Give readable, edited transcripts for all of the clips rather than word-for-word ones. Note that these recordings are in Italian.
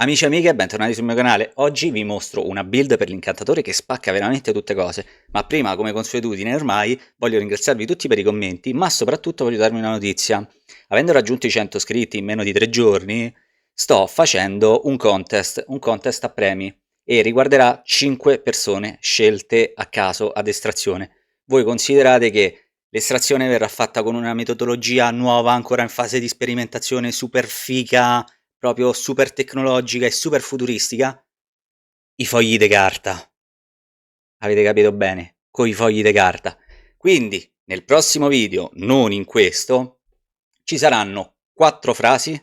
Amici e amiche, bentornati sul mio canale. Oggi vi mostro una build per l'incantatore che spacca veramente tutte cose. Ma prima, come consuetudine ormai, voglio ringraziarvi tutti per i commenti, ma soprattutto voglio darvi una notizia. Avendo raggiunto i 100 iscritti in meno di 3 giorni, sto facendo un contest a premi, e riguarderà 5 persone scelte a caso ad estrazione. Voi considerate che l'estrazione verrà fatta con una metodologia nuova, ancora in fase di sperimentazione, super figa, proprio super tecnologica e super futuristica? I fogli di carta. Avete capito bene? Coi fogli di carta. Quindi, nel prossimo video, non in questo, ci saranno 4 frasi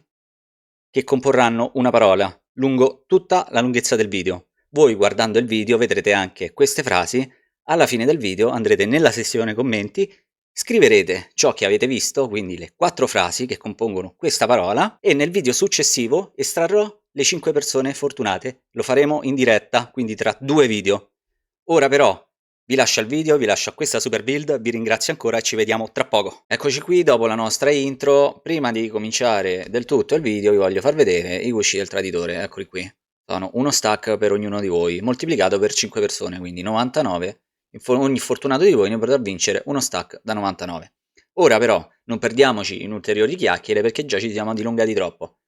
che comporranno una parola lungo tutta la lunghezza del video. Voi guardando il video vedrete anche queste frasi. Alla fine del video andrete nella sezione commenti, scriverete ciò che avete visto, quindi le 4 frasi che compongono questa parola, e nel video successivo estrarrò le 5 persone fortunate. Lo faremo in diretta, quindi tra 2 video. Ora però vi lascio al video, vi lascio a questa super build, vi ringrazio ancora e ci vediamo tra poco. Eccoci qui dopo la nostra intro. Prima di cominciare del tutto il video vi voglio far vedere i gusci del traditore, eccoli qui. Sono uno stack per ognuno di voi, moltiplicato per 5 persone, quindi 99. Ogni fortunato di voi ne potrà vincere uno stack da 99. Ora però non perdiamoci in ulteriori chiacchiere perché già ci siamo dilungati troppo.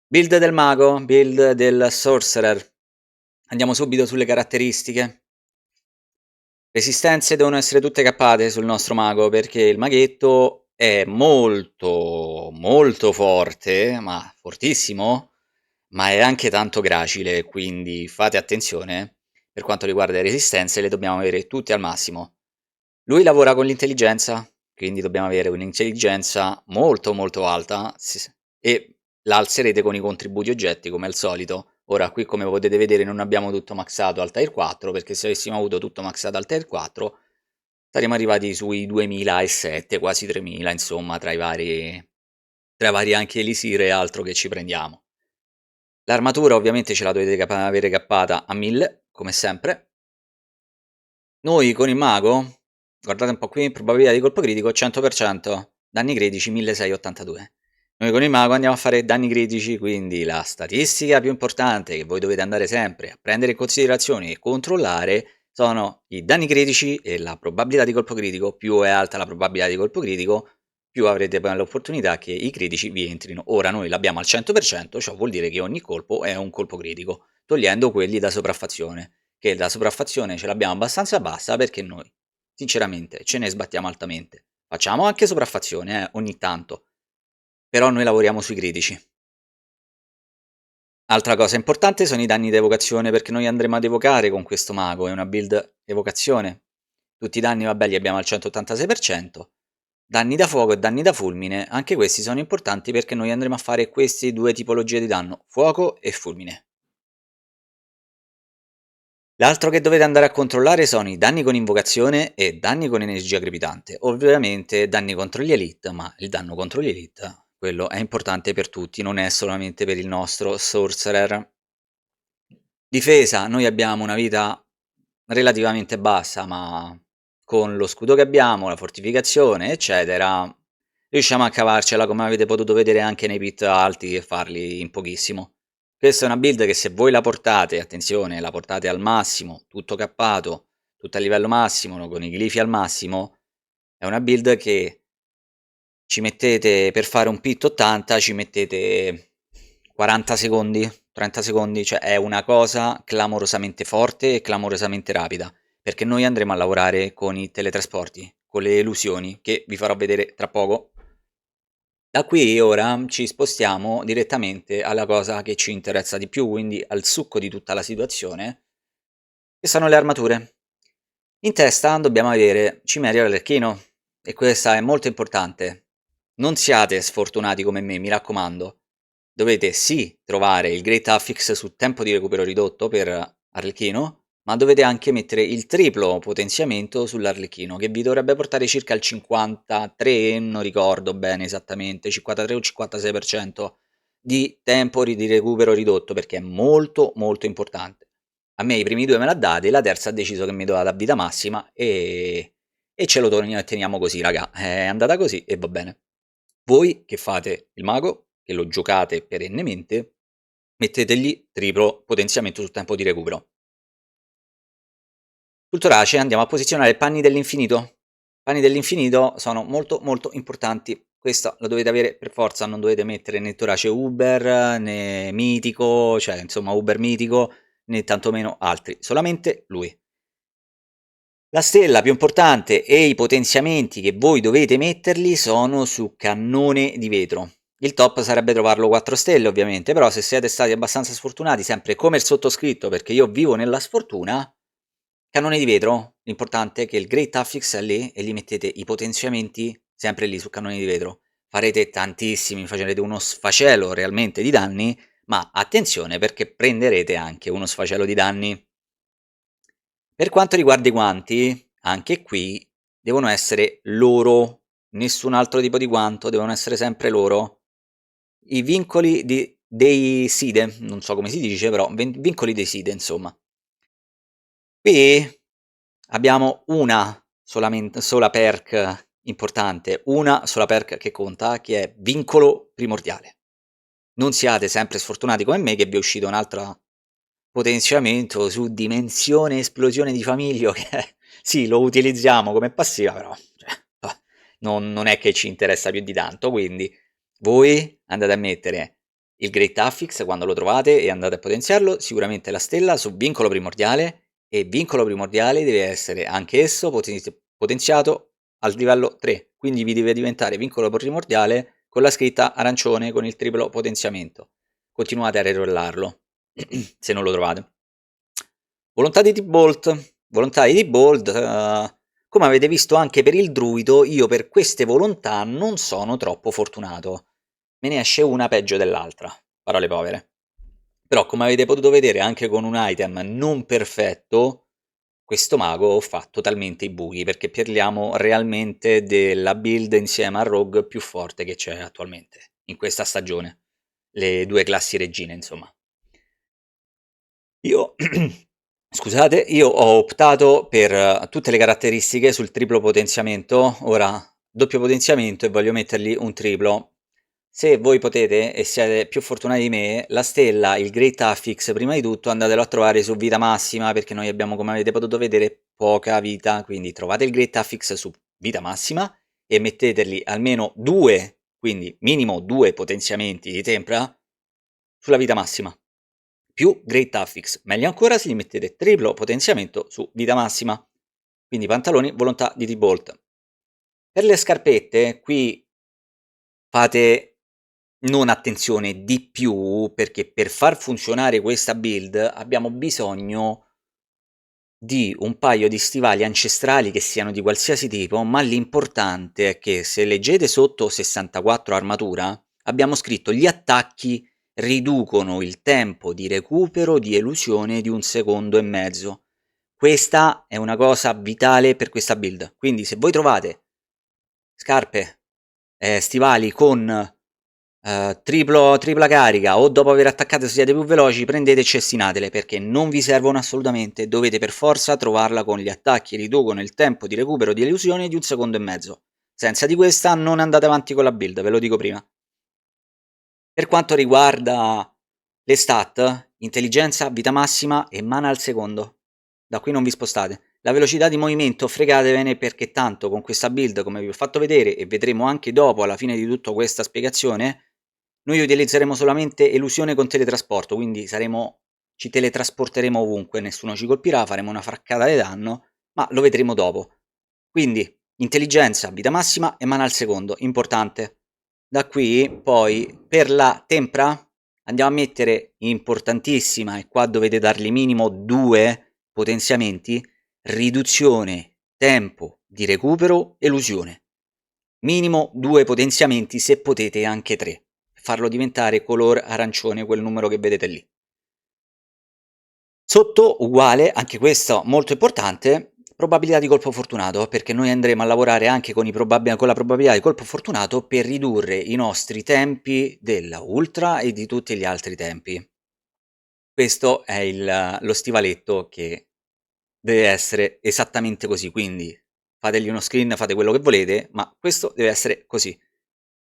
Build del mago, build del sorcerer. Andiamo subito sulle caratteristiche. Resistenze devono essere tutte cappate sul nostro mago perché il maghetto è molto forte, ma fortissimo, ma è anche tanto gracile, quindi fate attenzione. Per quanto riguarda le resistenze le dobbiamo avere tutte al massimo. Lui lavora con l'intelligenza, quindi dobbiamo avere un'intelligenza molto alta e la alzerete con i contributi oggetti come al solito. Ora qui come potete vedere non abbiamo tutto maxato al tier 4 perché se avessimo avuto tutto maxato al tier 4 saremmo arrivati sui 2007, quasi 3000 insomma tra i vari anche elisir e altro che ci prendiamo. L'armatura ovviamente ce la dovete avere cappata a 1000 come sempre. Noi con il mago, guardate un po' qui, probabilità di colpo critico 100%, danni critici 1682. Noi con il mago andiamo a fare danni critici, quindi la statistica più importante che voi dovete andare sempre a prendere in considerazione e controllare sono i danni critici e la probabilità di colpo critico. Più è alta la probabilità di colpo critico, più avrete l'opportunità che i critici vi entrino. Ora noi l'abbiamo al 100%, ciò vuol dire che ogni colpo è un colpo critico, togliendo quelli da sopraffazione, che la sopraffazione ce l'abbiamo abbastanza bassa perché noi, sinceramente, ce ne sbattiamo altamente. Facciamo anche sopraffazione, ogni tanto, però noi lavoriamo sui critici. Altra cosa importante sono i danni di evocazione, perché noi andremo ad evocare con questo mago, è una build evocazione. Tutti i danni, vabbè, li abbiamo al 186%. Danni da fuoco e danni da fulmine, anche questi sono importanti perché noi andremo a fare queste due tipologie di danno, fuoco e fulmine. L'altro che dovete andare a controllare sono i danni con invocazione e danni con energia crepitante. Ovviamente danni contro gli elite, ma il danno contro gli elite, quello è importante per tutti, non è solamente per il nostro sorcerer. Difesa, noi abbiamo una vita relativamente bassa, ma con lo scudo che abbiamo, la fortificazione, eccetera, riusciamo a cavarcela come avete potuto vedere anche nei pit alti e farli in pochissimo. Questa è una build che se voi la portate, attenzione, la portate al massimo, tutto cappato, tutto a livello massimo, con i glifi al massimo, è una build che ci mettete per fare un pit 80, ci mettete 40 secondi, 30 secondi, cioè è una cosa clamorosamente forte e clamorosamente rapida, perché noi andremo a lavorare con i teletrasporti, con le elusioni, che vi farò vedere tra poco. Da qui ora ci spostiamo direttamente alla cosa che ci interessa di più, quindi al succo di tutta la situazione, che sono le armature. In testa dobbiamo avere Cimeria all'Archino, e questa è molto importante. Non siate sfortunati come me, mi raccomando. Dovete sì trovare il Great Affix su tempo di recupero ridotto per Arlecchino, ma dovete anche mettere il triplo potenziamento sull'Arlecchino, che vi dovrebbe portare circa il 53, non ricordo bene esattamente, 53 o 56% di tempo di recupero ridotto, perché è molto importante. A me i primi due me l'ha dati, la terza ha deciso che mi doveva dare vita massima e ce lo teniamo così, raga. È andata così e va bene. Voi che fate il mago, che lo giocate perennemente, mettetegli triplo potenziamento sul tempo di recupero. Sul torace andiamo a posizionare panni dell'infinito. Panni dell'infinito sono molto molto importanti. Questo lo dovete avere per forza, non dovete mettere né torace Uber né mitico, cioè insomma Uber mitico, né tantomeno altri, solamente lui. La stella più importante e i potenziamenti che voi dovete metterli sono su cannone di vetro. Il top sarebbe trovarlo 4 stelle ovviamente, però se siete stati abbastanza sfortunati, sempre come il sottoscritto, perché io vivo nella sfortuna, cannone di vetro, l'importante è che il Great Affix è lì e gli mettete i potenziamenti sempre lì su cannone di vetro. Farete tantissimi, farete uno sfacelo realmente di danni, ma attenzione perché prenderete anche uno sfacelo di danni. Per quanto riguarda i guanti, anche qui devono essere loro, nessun altro tipo di guanto, devono essere sempre loro. I vincoli dei SIDE, non so come si dice, però vincoli dei SIDE, insomma. Qui abbiamo una sola perk importante, una sola perk che conta, che è vincolo primordiale. Non siate sempre sfortunati come me che vi è uscito un altro potenziamento su dimensione esplosione di famiglio che sì, lo utilizziamo come passiva, però cioè, non è che ci interessa più di tanto, quindi voi andate a mettere il Great Affix quando lo trovate e andate a potenziarlo, sicuramente la stella su vincolo primordiale, e vincolo primordiale deve essere anche esso potenziato al livello 3, quindi vi deve diventare vincolo primordiale con la scritta arancione con il triplo potenziamento. Continuate a rerollarlo se non lo trovate. Volontà di T-Bolt. Volontà di T-Bolt, come avete visto anche per il druido, io per queste volontà non sono troppo fortunato. Me ne esce una peggio dell'altra, parole povere. Però come avete potuto vedere anche con un item non perfetto, questo mago fa totalmente i buchi, perché parliamo realmente della build insieme al rogue più forte che c'è attualmente, in questa stagione. Le due classi regine, insomma. Io, scusate, io ho optato per tutte le caratteristiche sul triplo potenziamento, ora doppio potenziamento e voglio mettergli un triplo. Se voi potete e siete più fortunati di me, la stella, il Great Affix, prima di tutto andatelo a trovare su vita massima, perché noi abbiamo, come avete potuto vedere, poca vita, quindi trovate il Great Affix su vita massima e metteteli almeno 2, quindi minimo 2 potenziamenti di tempra sulla vita massima più Great Affix. Meglio ancora se gli mettete triplo potenziamento su vita massima. Quindi pantaloni, volontà di T-Bolt. Per le scarpette, qui fate non attenzione di più, perché per far funzionare questa build abbiamo bisogno di un paio di stivali ancestrali che siano di qualsiasi tipo, ma l'importante è che se leggete sotto 64 armatura, abbiamo scritto gli attacchi riducono il tempo di recupero di elusione di 1,5 secondi. Questa è una cosa vitale per questa build, quindi se voi trovate scarpe, stivali con tripla carica o dopo aver attaccato siete più veloci, prendete e cestinatele perché non vi servono assolutamente, dovete per forza trovarla con gli attacchi riducono il tempo di recupero di elusione di 1,5 secondi. Senza di questa non andate avanti con la build, ve lo dico prima. Per quanto riguarda le stat, intelligenza, vita massima e mana al secondo. Da qui non vi spostate. La velocità di movimento fregatevene perché tanto con questa build, come vi ho fatto vedere e vedremo anche dopo alla fine di tutta questa spiegazione, noi utilizzeremo solamente elusione con teletrasporto, quindi ci teletrasporteremo ovunque, nessuno ci colpirà, faremo una fraccata di danno, ma lo vedremo dopo. Quindi intelligenza, vita massima e mana al secondo, importante. Da qui poi per la tempra andiamo a mettere importantissima, e qua dovete dargli minimo 2 potenziamenti, riduzione tempo di recupero, elusione. Minimo 2 potenziamenti, se potete anche 3, farlo diventare color arancione quel numero che vedete lì. Sotto uguale, anche questo molto importante, probabilità di colpo fortunato, perché noi andremo a lavorare anche con la probabilità di colpo fortunato per ridurre i nostri tempi della ultra e di tutti gli altri tempi. Questo è lo stivaletto che deve essere esattamente così, quindi fategli uno screen, fate quello che volete, ma questo deve essere così.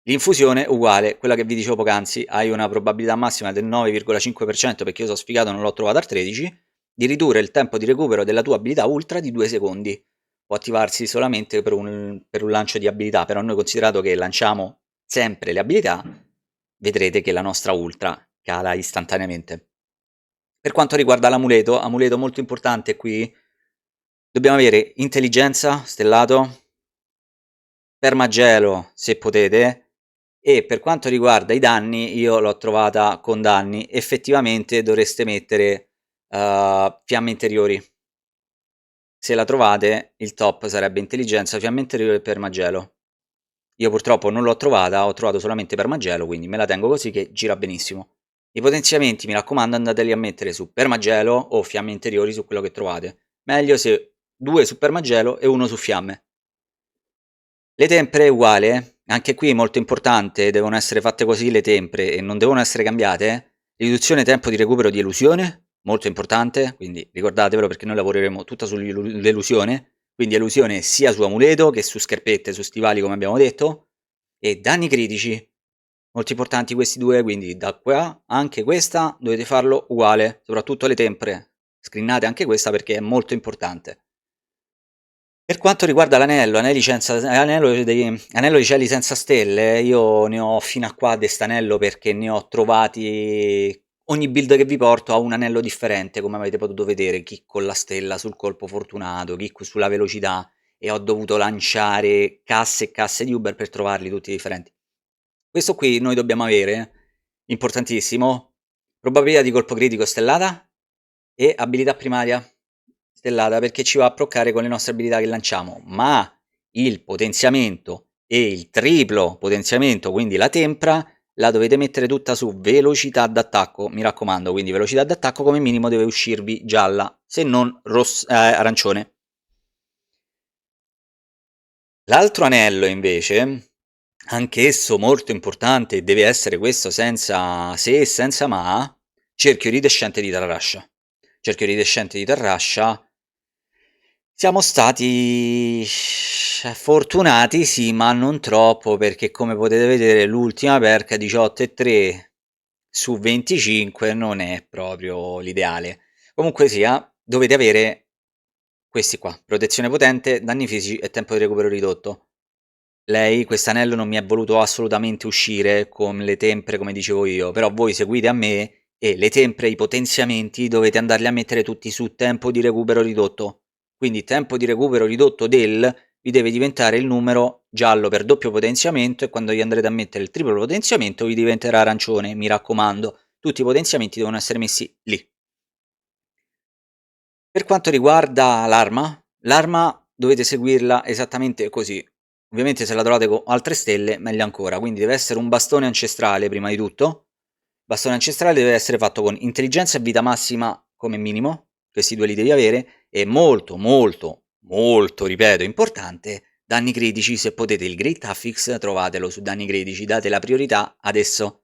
L'infusione uguale, quella che vi dicevo poc'anzi, hai una probabilità massima del 9,5%, perché io sono sfigato, non l'ho trovata al 13%, di ridurre il tempo di recupero della tua abilità ultra di 2 secondi. Può attivarsi solamente per un lancio di abilità, però noi considerato che lanciamo sempre le abilità, vedrete che la nostra ultra cala istantaneamente. Per quanto riguarda l'amuleto, amuleto molto importante qui, dobbiamo avere intelligenza, stellato, permagelo se potete, e per quanto riguarda i danni io l'ho trovata con danni, effettivamente dovreste mettere fiamme interiori. Se la trovate il top sarebbe intelligenza, fiamme interiori e permagelo. Io purtroppo non l'ho trovata, ho trovato solamente permagelo, quindi me la tengo così che gira benissimo. I potenziamenti, mi raccomando, andateli a mettere su permagelo o fiamme interiori su quello che trovate. Meglio se 2 su permagelo e 1 su fiamme. Le tempere uguale, anche qui molto importante, devono essere fatte così le tempere e non devono essere cambiate. Riduzione tempo di recupero di elusione, molto importante, quindi ricordatevelo perché noi lavoreremo tutta sull'elusione, quindi elusione sia su amuleto che su scarpette, su stivali come abbiamo detto, e danni critici, molto importanti questi due, quindi da qua anche questa dovete farlo uguale, soprattutto le tempere, screenate anche questa perché è molto importante. Per quanto riguarda l'anello, anello di cieli senza stelle, io ne ho fino a qua de st'anello perché ne ho trovati, ogni build che vi porto ha un anello differente, come avete potuto vedere, chi con la stella sul colpo fortunato, chi sulla velocità, e ho dovuto lanciare casse e casse di Uber per trovarli tutti differenti. Questo qui noi dobbiamo avere, importantissimo, probabilità di colpo critico stellata e abilità primaria stellata, perché ci va a proccare con le nostre abilità che lanciamo, ma il potenziamento e il triplo potenziamento, quindi la tempra, la dovete mettere tutta su velocità d'attacco, mi raccomando, quindi velocità d'attacco come minimo deve uscirvi gialla, se non arancione. L'altro anello invece, anch'esso molto importante, deve essere questo senza se e senza ma, cerchio iridescente di Tarrascia. Cerchio iridescente di Tarrascia, siamo stati fortunati, sì, ma non troppo, perché come potete vedere l'ultima perca 18,3 su 25 non è proprio l'ideale. Comunque sia, dovete avere questi qua: protezione potente, danni fisici e tempo di recupero ridotto. Lei, quest'anello, non mi è voluto assolutamente uscire con le tempere come dicevo io, però voi seguite a me e le tempere, i potenziamenti, dovete andarli a mettere tutti su tempo di recupero ridotto. Quindi tempo di recupero ridotto vi deve diventare il numero giallo per doppio potenziamento, e quando gli andrete a mettere il triplo potenziamento vi diventerà arancione, mi raccomando. Tutti i potenziamenti devono essere messi lì. Per quanto riguarda l'arma dovete seguirla esattamente così. Ovviamente se la trovate con altre stelle, meglio ancora, quindi deve essere un bastone ancestrale prima di tutto. Bastone ancestrale deve essere fatto con intelligenza e vita massima come minimo, questi due li devi avere, e molto, molto, molto, ripeto, importante, danni critici. Se potete il Great Affix trovatelo su danni critici, date la priorità adesso.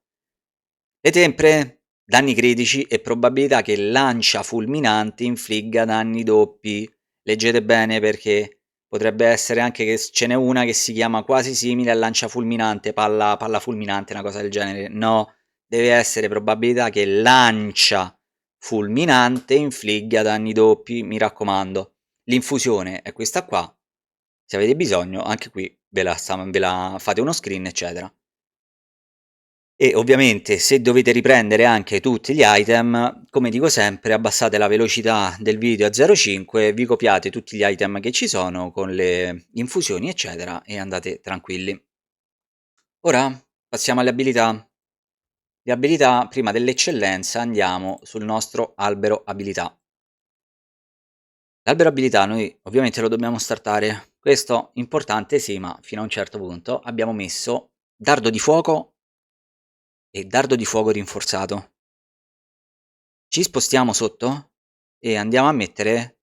Le tempere, danni critici e probabilità che lancia fulminante infligga danni doppi. Leggete bene perché potrebbe essere anche che ce n'è una che si chiama quasi simile a lancia fulminante, palla fulminante, una cosa del genere. No, deve essere probabilità che lancia fulminante infligga danni doppi, mi raccomando. L'infusione è questa qua, se avete bisogno anche qui ve la fate uno screen eccetera. E ovviamente se dovete riprendere anche tutti gli item, come dico sempre, abbassate la velocità del video a 0,5, vi copiate tutti gli item che ci sono con le infusioni eccetera e andate tranquilli. Ora passiamo alle abilità. Le abilità, prima dell'eccellenza andiamo sul nostro albero abilità. L'albero abilità noi ovviamente lo dobbiamo startare, questo importante sì, ma fino a un certo punto. Abbiamo messo dardo di fuoco e dardo di fuoco rinforzato. Ci spostiamo sotto e andiamo a mettere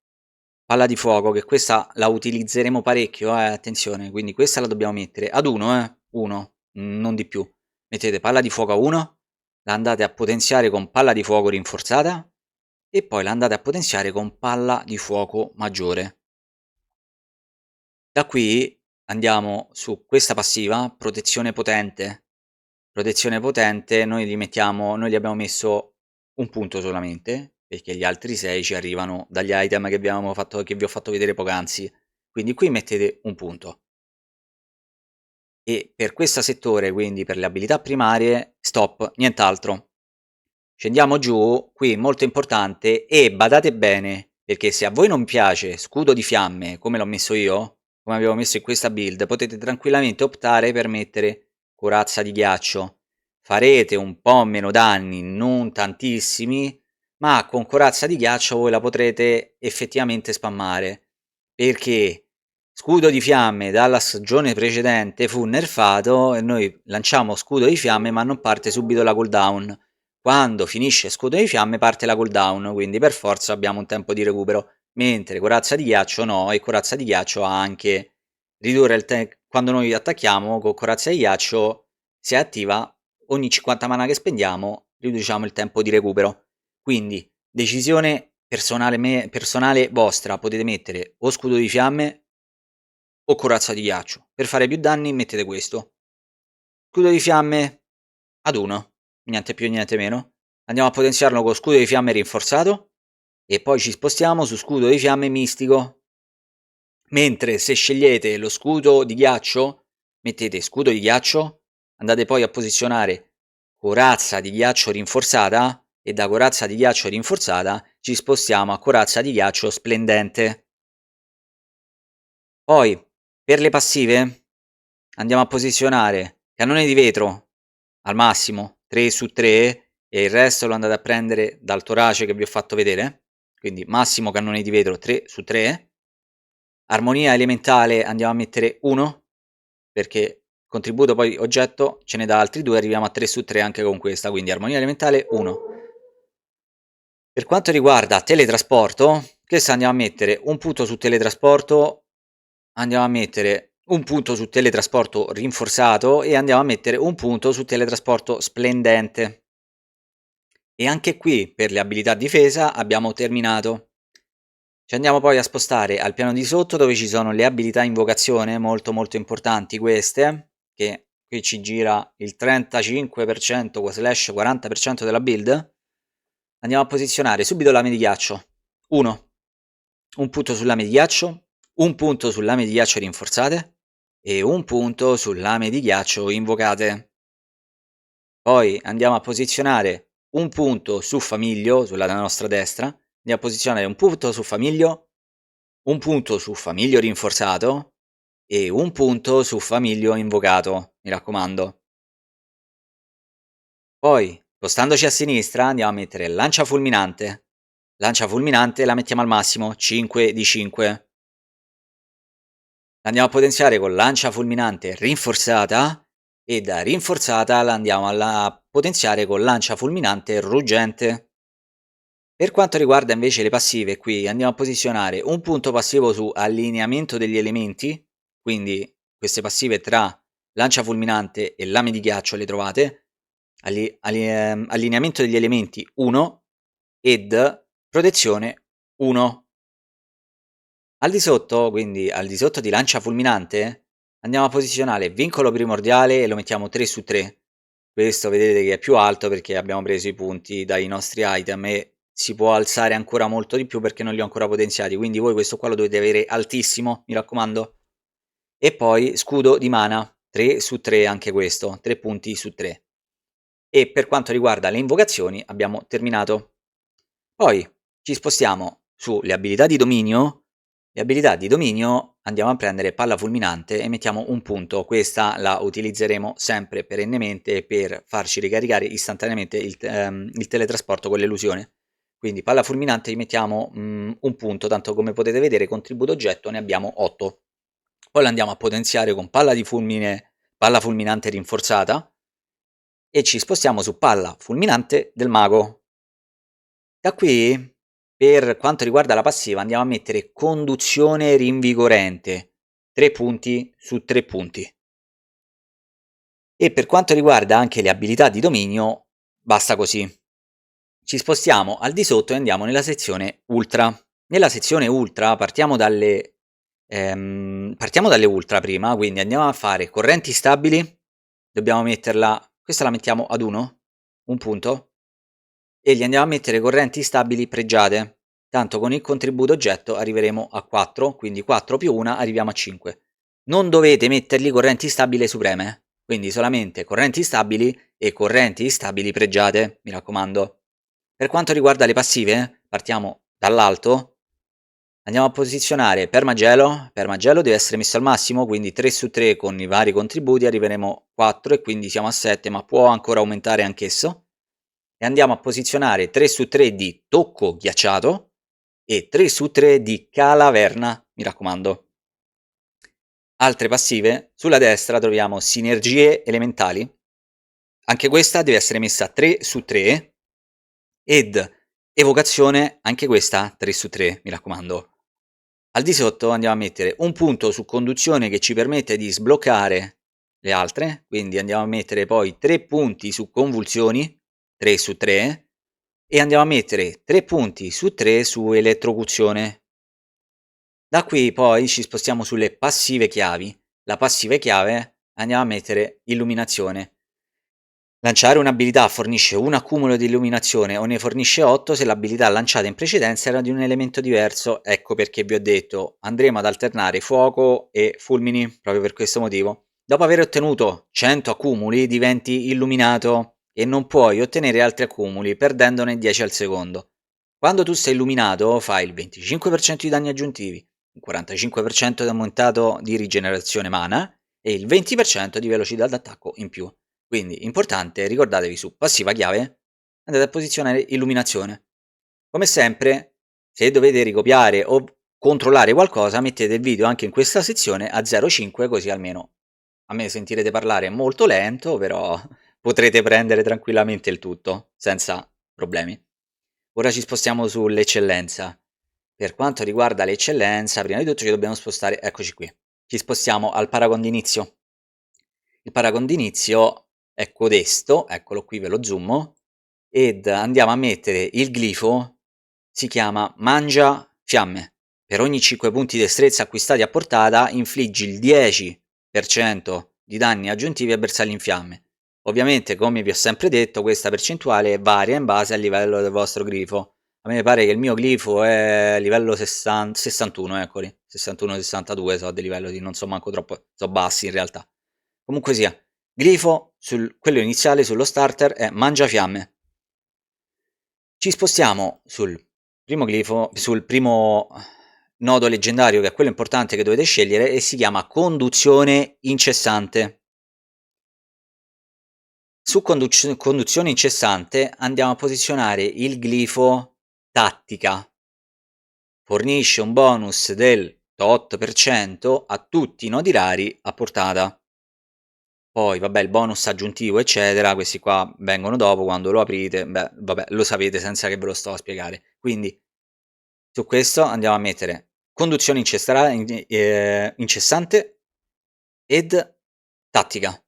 palla di fuoco, che questa la utilizzeremo parecchio, attenzione, quindi questa la dobbiamo mettere ad 1, 1, non di più. Mettete palla di fuoco a 1, la andate a potenziare con palla di fuoco rinforzata e poi la andate a potenziare con palla di fuoco maggiore. Da qui andiamo su questa passiva, protezione potente. Protezione potente, noi gli abbiamo messo un punto solamente, perché gli altri 6 ci arrivano dagli item che vi ho fatto vedere poc'anzi. Quindi qui mettete un punto. E per questo settore, quindi per le abilità primarie, stop, nient'altro. Scendiamo giù, qui molto importante, e badate bene, perché se a voi non piace scudo di fiamme, come l'ho messo io, come avevo messo in questa build, potete tranquillamente optare per mettere corazza di ghiaccio. Farete un po' meno danni, non tantissimi, ma con corazza di ghiaccio voi la potrete effettivamente spammare, perché scudo di fiamme dalla stagione precedente fu nerfato e noi lanciamo scudo di fiamme ma non parte subito la cooldown. Quando finisce scudo di fiamme parte la cooldown, quindi per forza abbiamo un tempo di recupero, mentre corazza di ghiaccio no, e corazza di ghiaccio ha anche ridurre il tempo. Quando noi attacchiamo con corazza di ghiaccio si attiva, ogni 50 mana che spendiamo riduciamo il tempo di recupero. Quindi decisione personale vostra, potete mettere o scudo di fiamme o corazza di ghiaccio. Per fare più danni mettete questo. Scudo di fiamme ad 1, niente più niente meno. Andiamo a potenziarlo con scudo di fiamme rinforzato e poi ci spostiamo su scudo di fiamme mistico. Mentre se scegliete lo scudo di ghiaccio, mettete scudo di ghiaccio, andate poi a posizionare corazza di ghiaccio rinforzata e da corazza di ghiaccio rinforzata ci spostiamo a corazza di ghiaccio splendente. Poi per le passive andiamo a posizionare cannone di vetro al massimo 3 su 3 e il resto lo andate a prendere dal torace che vi ho fatto vedere, quindi massimo cannone di vetro 3 su 3. Armonia elementale andiamo a mettere 1 perché contributo poi oggetto ce ne dà altri 2, arriviamo a 3 su 3 anche con questa, quindi armonia elementale 1. Per quanto riguarda teletrasporto, questo andiamo a mettere un punto su teletrasporto, andiamo a mettere un punto su teletrasporto rinforzato e andiamo a mettere un punto su teletrasporto splendente. E anche qui per le abilità difesa abbiamo terminato. Ci andiamo poi a spostare al piano di sotto dove ci sono le abilità invocazione, molto importanti queste, che qui ci gira il 35%/40% della build. Andiamo a posizionare subito lame di ghiaccio. 1. Un punto su lame di ghiaccio, un punto su lame di ghiaccio rinforzate e un punto su lame di ghiaccio invocate. Poi andiamo a posizionare un punto su famiglio, sulla nostra destra, andiamo a posizionare un punto su famiglio, un punto su famiglio rinforzato e un punto su famiglio invocato, mi raccomando. Poi, spostandoci a sinistra, andiamo a mettere lancia fulminante. Lancia fulminante la mettiamo al massimo, 5 di 5. Andiamo a potenziare con lancia fulminante rinforzata e da rinforzata la andiamo a potenziare con lancia fulminante ruggente. Per quanto riguarda invece le passive, qui andiamo a posizionare un punto passivo su allineamento degli elementi, quindi queste passive tra lancia fulminante e lame di ghiaccio le trovate, allineamento degli elementi 1 ed protezione 1. Al di sotto, quindi al di sotto di lancia fulminante, andiamo a posizionare vincolo primordiale e lo mettiamo 3 su 3. Questo vedete che è più alto perché abbiamo preso i punti dai nostri item e si può alzare ancora molto di più perché non li ho ancora potenziati, quindi voi questo qua lo dovete avere altissimo, mi raccomando. E poi scudo di mana, 3 su 3 anche questo, 3 punti su 3. E per quanto riguarda le invocazioni abbiamo terminato. Poi ci spostiamo sulle abilità di dominio. Le abilità di dominio andiamo a prendere palla fulminante e mettiamo un punto. Questa la utilizzeremo sempre perennemente per farci ricaricare istantaneamente il teletrasporto con l'illusione. Quindi palla fulminante gli mettiamo un punto, tanto come potete vedere contributo oggetto ne abbiamo 8. Poi la andiamo a potenziare con palla di fulmine, palla fulminante rinforzata e ci spostiamo su palla fulminante del mago. Da qui, per quanto riguarda la passiva, andiamo a mettere conduzione rinvigorente, 3 punti su 3 punti. E per quanto riguarda anche le abilità di dominio, basta così. Ci spostiamo al di sotto e andiamo nella sezione ultra. Nella sezione ultra partiamo dalle Partiamo dalle ultra prima, quindi andiamo a fare correnti stabili, dobbiamo metterla, questa la mettiamo ad 1, un punto, e gli andiamo a mettere correnti stabili pregiate, tanto con il contributo oggetto arriveremo a 4, quindi 4 più 1 arriviamo a 5. Non dovete mettergli correnti stabili supreme, quindi solamente correnti stabili e correnti stabili pregiate, mi raccomando. Per quanto riguarda le passive, partiamo dall'alto, andiamo a posizionare permagelo deve essere messo al massimo, quindi 3 su 3 con i vari contributi arriveremo a 4 e quindi siamo a 7, ma può ancora aumentare anch'esso. E andiamo a posizionare 3 su 3 di tocco ghiacciato e 3 su 3 di calaverna, mi raccomando. Altre passive, sulla destra troviamo sinergie elementali, anche questa deve essere messa 3 su 3, ed evocazione, anche questa 3 su 3, mi raccomando. Al di sotto andiamo a mettere un punto su conduzione che ci permette di sbloccare le altre, quindi andiamo a mettere poi 3 punti su convulsioni, 3 su 3, e andiamo a mettere 3 punti su 3 su elettrocuzione. Da qui poi ci spostiamo sulle passive chiavi. La passiva chiave andiamo a mettere illuminazione. Lanciare un'abilità fornisce un accumulo di illuminazione o ne fornisce 8 se l'abilità lanciata in precedenza era di un elemento diverso. Ecco perché vi ho detto andremo ad alternare fuoco e fulmini, proprio per questo motivo. Dopo aver ottenuto 100 accumuli diventi illuminato e non puoi ottenere altri accumuli perdendone 10 al secondo. Quando tu sei illuminato fai il 25% di danni aggiuntivi, il 45% di aumentato di rigenerazione mana e il 20% di velocità d'attacco in più. Quindi, importante, ricordatevi su passiva chiave, andate a posizionare illuminazione. Come sempre, se dovete ricopiare o controllare qualcosa, mettete il video anche in questa sezione a 0,5, così almeno a me sentirete parlare molto lento, però potrete prendere tranquillamente il tutto, senza problemi. Ora ci spostiamo sull'eccellenza. Per quanto riguarda l'eccellenza, prima di tutto ci dobbiamo spostare, eccoci qui, ci spostiamo al paragon d'inizio. Il paragon d'inizio è codesto, eccolo qui, ve lo zoom, ed andiamo a mettere il glifo, si chiama Mangia Fiamme. Per ogni 5 punti di destrezza acquistati a portata infliggi il 10% di danni aggiuntivi a bersagli in fiamme. Ovviamente, come vi ho sempre detto, questa percentuale varia in base al livello del vostro glifo. A me pare che il mio glifo è livello 61, eccoli, 61-62 so di livello, non so manco troppo, so bassi in realtà. Comunque sia, glifo, quello iniziale sullo starter è Mangiafiamme. Ci spostiamo sul primo glifo, sul primo nodo leggendario, che è quello importante che dovete scegliere, e si chiama Conduzione Incessante. Su Conduzione Incessante andiamo a posizionare il glifo Tattica. Fornisce un bonus del tot % a tutti i nodi rari a portata. Poi vabbè, il bonus aggiuntivo eccetera, questi qua vengono dopo quando lo aprite, beh vabbè, lo sapete senza che ve lo sto a spiegare. Quindi su questo andiamo a mettere conduzione incessante ed tattica.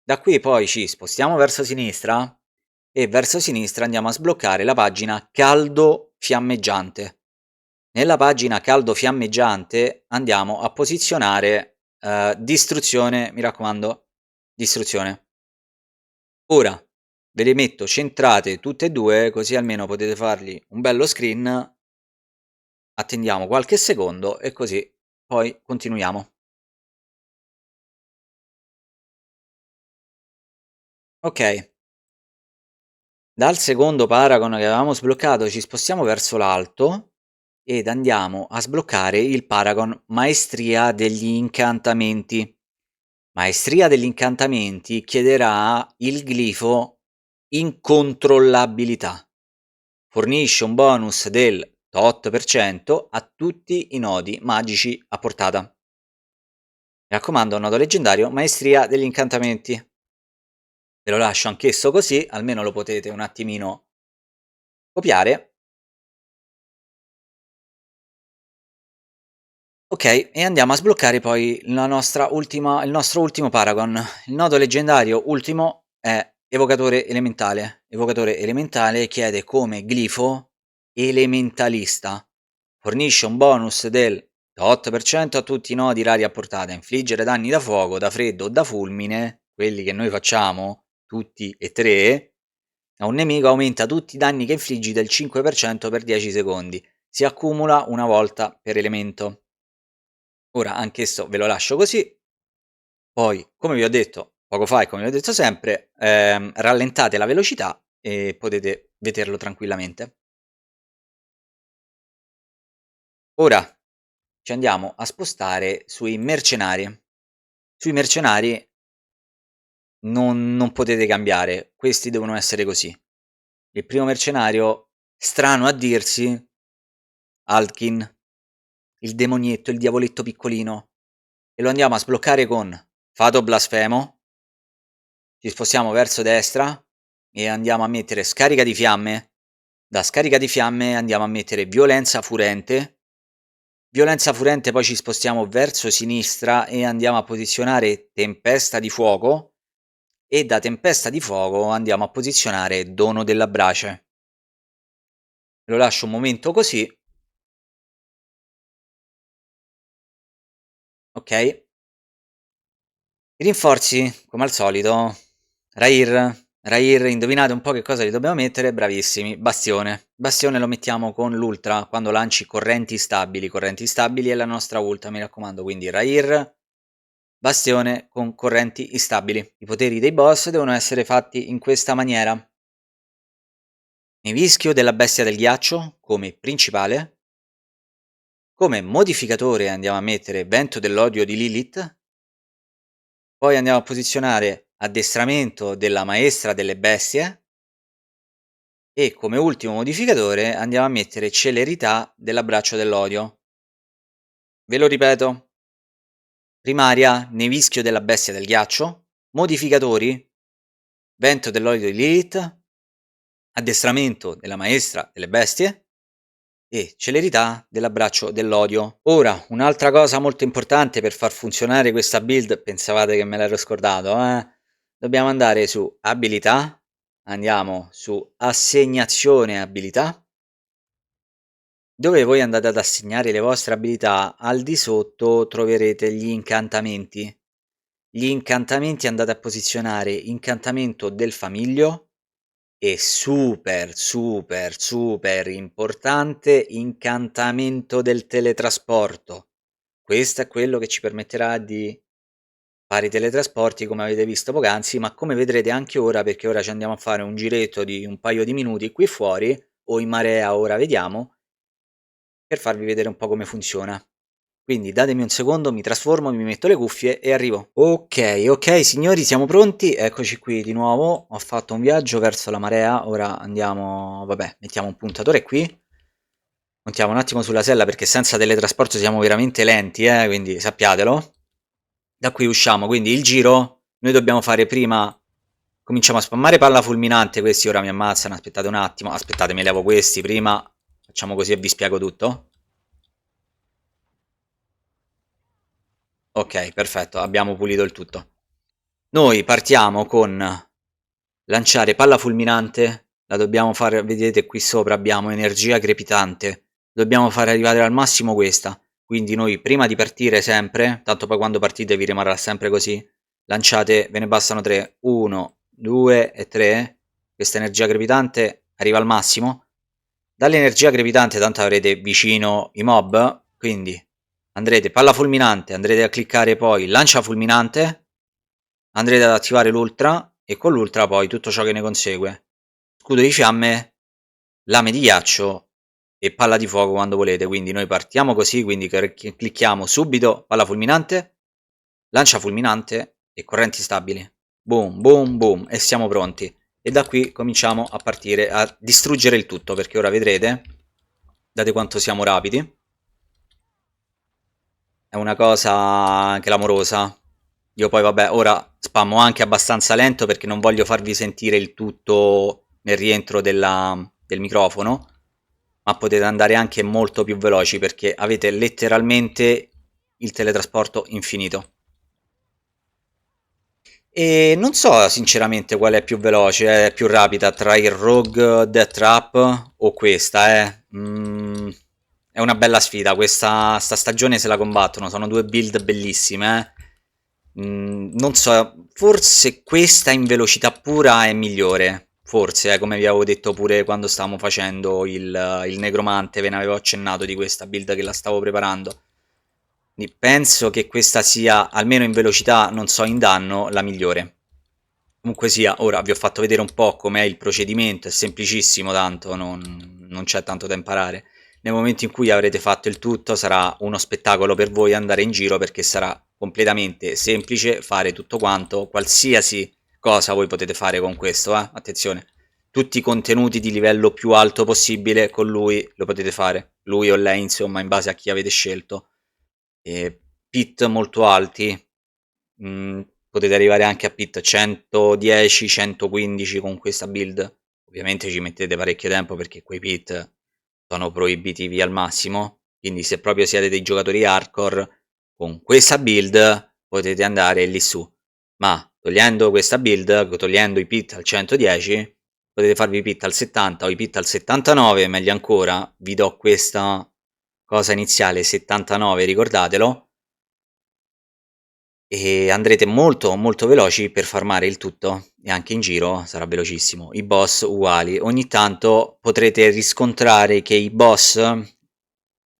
Da qui poi ci spostiamo verso sinistra e verso sinistra andiamo a sbloccare la pagina caldo fiammeggiante. Nella pagina caldo fiammeggiante andiamo a posizionare distruzione, mi raccomando, distruzione. Ora ve le metto centrate tutte e due, così almeno potete fargli un bello screen. Attendiamo qualche secondo e così poi continuiamo. Ok, dal secondo paragon che avevamo sbloccato ci spostiamo verso l'alto ed andiamo a sbloccare il paragon maestria degli incantamenti. Maestria degli incantamenti chiederà il glifo incontrollabilità. Fornisce un bonus del tot % a tutti i nodi magici a portata. Mi raccomando, nodo leggendario, maestria degli incantamenti. Ve lo lascio anch'esso così, almeno lo potete un attimino copiare. Ok, e andiamo a sbloccare poi il nostro ultimo paragon. Il nodo leggendario ultimo è evocatore elementale. Evocatore elementale chiede come glifo elementalista. Fornisce un bonus del 8% a tutti i nodi rari a portata, infliggere danni da fuoco, da freddo o da fulmine, quelli che noi facciamo, tutti e tre, a un nemico aumenta tutti i danni che infliggi del 5% per 10 secondi. Si accumula una volta per elemento. Ora anch'esso ve lo lascio così. Poi, come vi ho detto poco fa e come vi ho detto sempre, rallentate la velocità e potete vederlo tranquillamente. Ora ci andiamo a spostare sui mercenari. Sui mercenari non potete cambiare, questi devono essere così. Il primo mercenario, strano a dirsi, Altkin, il demonietto, il diavoletto piccolino, e lo andiamo a sbloccare con Fato Blasfemo. Ci spostiamo verso destra e andiamo a mettere Scarica di fiamme. Da Scarica di fiamme andiamo a mettere Violenza Furente. Violenza Furente, poi ci spostiamo verso sinistra e andiamo a posizionare Tempesta di Fuoco. E da Tempesta di Fuoco andiamo a posizionare Dono della Brace. Lo lascio un momento così. Ok. I rinforzi, come al solito, Rair, indovinate un po' che cosa gli dobbiamo mettere? Bravissimi, Bastione. Bastione lo mettiamo con l'ultra, quando lanci correnti stabili è la nostra ultra, mi raccomando, quindi Rair, Bastione con correnti instabili. I poteri dei boss devono essere fatti in questa maniera. Nevischio della Bestia del Ghiaccio come principale. Come modificatore andiamo a mettere Vento dell'Odio di Lilith. Poi andiamo a posizionare Addestramento della Maestra delle Bestie. E come ultimo modificatore andiamo a mettere Celerità dell'Abbraccio dell'Odio. Ve lo ripeto. Primaria, Nevischio della Bestia del Ghiaccio. Modificatori, Vento dell'Odio di Lilith. Addestramento della Maestra delle Bestie. E Celerità dell'Abbraccio dell'Odio. Ora, un'altra cosa molto importante per far funzionare questa build, pensavate che me l'ero scordato, dobbiamo andare su Abilità, andiamo su Assegnazione Abilità, dove voi andate ad assegnare le vostre abilità. Al di sotto troverete gli incantamenti. Gli incantamenti andate a posizionare Incantamento del Famiglio e super importante Incantamento del Teletrasporto. Questo è quello che ci permetterà di fare i teletrasporti come avete visto poc'anzi, ma come vedrete anche ora, perché ora ci andiamo a fare un giretto di un paio di minuti qui fuori o in marea, ora vediamo, per farvi vedere un po' come funziona. Quindi datemi un secondo, mi trasformo, mi metto le cuffie e arrivo. Ok signori, siamo pronti, eccoci qui di nuovo. Ho fatto un viaggio verso la marea, ora andiamo, vabbè, mettiamo un puntatore qui. Contiamo un attimo sulla sella perché senza teletrasporto siamo veramente lenti, quindi sappiatelo. Da qui usciamo, quindi il giro, noi dobbiamo fare prima, cominciamo a spammare palla fulminante, questi ora mi ammazzano, aspettate un attimo, aspettate mi levo questi prima, facciamo così e vi spiego tutto. Ok, perfetto, abbiamo pulito il tutto. Noi partiamo con lanciare palla fulminante, la dobbiamo fare, vedete qui sopra abbiamo energia crepitante, dobbiamo fare arrivare al massimo questa, quindi noi prima di partire sempre, tanto poi quando partite vi rimarrà sempre così, lanciate, ve ne bastano 3, 1, 2 e 3, questa energia crepitante arriva al massimo, dall'energia crepitante tanto avrete vicino i mob, quindi andrete palla fulminante, andrete a cliccare poi lancia fulminante, andrete ad attivare l'ultra e con l'ultra poi tutto ciò che ne consegue. Scudo di fiamme, lame di ghiaccio e palla di fuoco quando volete. Quindi noi partiamo così, quindi clicchiamo subito palla fulminante, lancia fulminante e correnti stabili. Boom, boom, boom e siamo pronti. E da qui cominciamo a partire a distruggere il tutto, perché ora vedrete, date quanto siamo rapidi. È una cosa clamorosa. Io poi vabbè, ora spammo anche abbastanza lento perché non voglio farvi sentire il tutto nel rientro del microfono, ma potete andare anche molto più veloci perché avete letteralmente il teletrasporto infinito. E non so sinceramente qual è più veloce, è più rapida tra il Rogue Death Trap o questa, è una bella sfida, sta stagione se la combattono, sono due build bellissime. Non so, forse questa in velocità pura è migliore, forse, come vi avevo detto pure quando stavamo facendo il Negromante, ve ne avevo accennato di questa build che la stavo preparando. Quindi penso che questa sia, almeno in velocità, non so in danno, la migliore. Comunque sia, ora vi ho fatto vedere un po' com'è il procedimento, è semplicissimo tanto, non c'è tanto da imparare. Nel momento in cui avrete fatto il tutto sarà uno spettacolo per voi andare in giro perché sarà completamente semplice fare tutto quanto, qualsiasi cosa voi potete fare con questo, attenzione. Tutti i contenuti di livello più alto possibile con lui lo potete fare, lui o lei insomma in base a chi avete scelto. Pit molto alti, potete arrivare anche a pit 110, 115 con questa build. Ovviamente ci mettete parecchio tempo perché quei pit sono proibitivi al massimo, quindi se proprio siete dei giocatori hardcore, con questa build potete andare lì su. Ma togliendo questa build, togliendo i pit al 110, potete farvi i pit al 70 o i pit al 79, meglio ancora, vi do questa cosa iniziale 79, ricordatelo, e andrete molto molto veloci per farmare il tutto e anche in giro sarà velocissimo. I boss uguali, ogni tanto potrete riscontrare che i boss,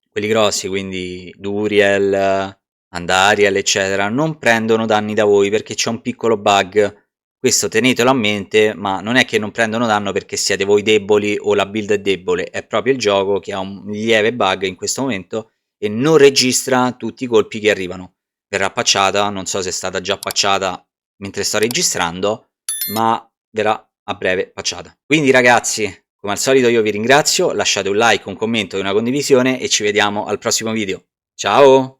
quelli grossi, quindi Duriel, Andariel eccetera, non prendono danni da voi perché c'è un piccolo bug. Questo tenetelo a mente, ma non è che non prendono danno perché siete voi deboli o la build è debole, è proprio il gioco che ha un lieve bug in questo momento e non registra tutti i colpi che arrivano. Verrà patchata, non so se è stata già patchata mentre sto registrando, ma verrà a breve patchata. Quindi ragazzi, come al solito io vi ringrazio, lasciate un like, un commento e una condivisione e ci vediamo al prossimo video. Ciao!